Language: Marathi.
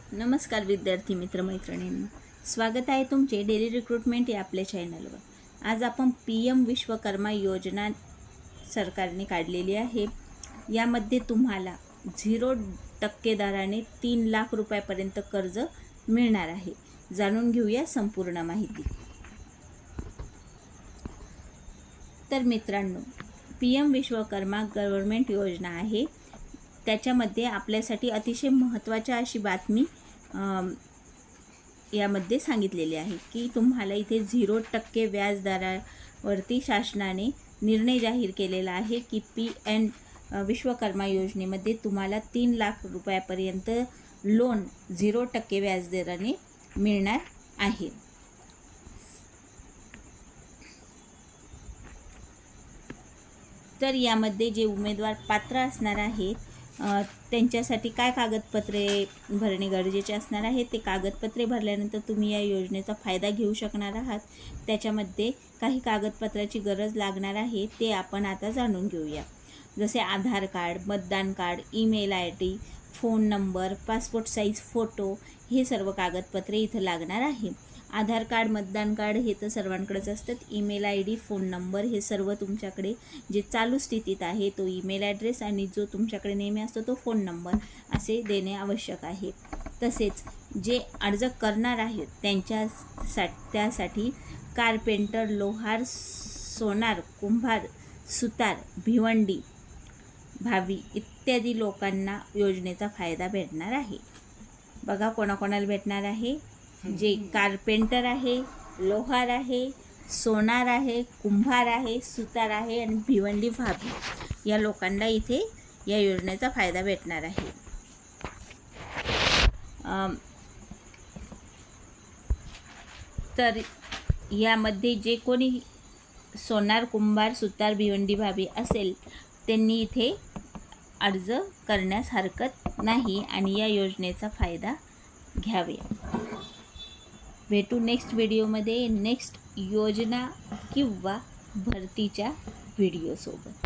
नमस्कार विद्यार्थी मित्र मैत्रिणींनो, स्वागत आहे तुमचे डेली रिक्रूटमेंट या आपल्या चॅनलवर। आज आपण PM विश्वकर्मा योजना सरकारने काढलेली आहे। यामध्ये तुम्हाला 0% दराने 3 लाख रुपयापर्यंत कर्ज मिळणार आहे। जाणून घेऊया संपूर्ण माहिती। तर मित्रांनो, PM विश्वकर्मा गव्हर्नमेंट योजना आहे। त्याच्यामध्ये आपल्यासाठी अतिशय महत्त्वाची अशी बातमी यामध्ये सांगितलेली आहे की तुम्हाला इथे 0% व्याज दरावरती शासनाने निर्णय जाहीर केलेला आहे की PM विश्वकर्मा योजनेमध्ये तुम्हाला 3 लाख रुपयापर्यंत लोन 0% व्याज दराने मिळणार आहे। तर यामध्ये जे उमेदवार पात्र असणार आहेत त्यांच्यासाठी काय कागदपत्रे भरणे गरजेचे असणार आहे, ते कागदपत्रे भरल्यानंतर तुम्ही या योजनेचा फायदा घेऊ शकणार आहात। त्याच्यामध्ये काही कागदपत्राची गरज लागणार आहे, ते आपण आता जाणून घेऊया। जसे आधार कार्ड, मतदान card, email ID, phone number, passport size photo, हे सर्व कागदपत्रे इथं लागणार आहे। आधार कार्ड, मतदान कार्ड हे तर सर्वांकडेच असतात। ईमेल ID, फोन नंबर हे सर्व तुमच्याकडे जे चालू स्थितीत आहे तो ईमेल ॲड्रेस आणि जो तुमच्याकडे नेहमी असतो तो फोन नंबर असे देणे आवश्यक आहे। तसेच जे अर्ज करणार आहेत त्यासाठी कारपेंटर, लोहार, सोनार, कुंभार, सुतार, भिवंडी, भावी इत्यादी लोकांना योजनेचा फायदा भेटणार आहे। बघा कोणाकोणाला भेटणार आहे। जे कारपेंटर आहे, लोहार आहे, सोनार आहे, कुंभार आहे, सुतार आहे आणि भिवंडी भाभी या लोकांना इथे या योजनेचा फायदा भेटणार आहे। तर यामध्ये जे कोणी सोनार, कुंभार, सुतार, भिवंडी भाभी असेल त्यांनी इथे अर्ज करण्यास हरकत नाही आणि या योजनेचा फायदा घ्यावे। भेटू नेक्स्ट व्हिडिओमध्ये नेक्स्ट योजना किंवा भरतीच्या व्हिडिओसोबत।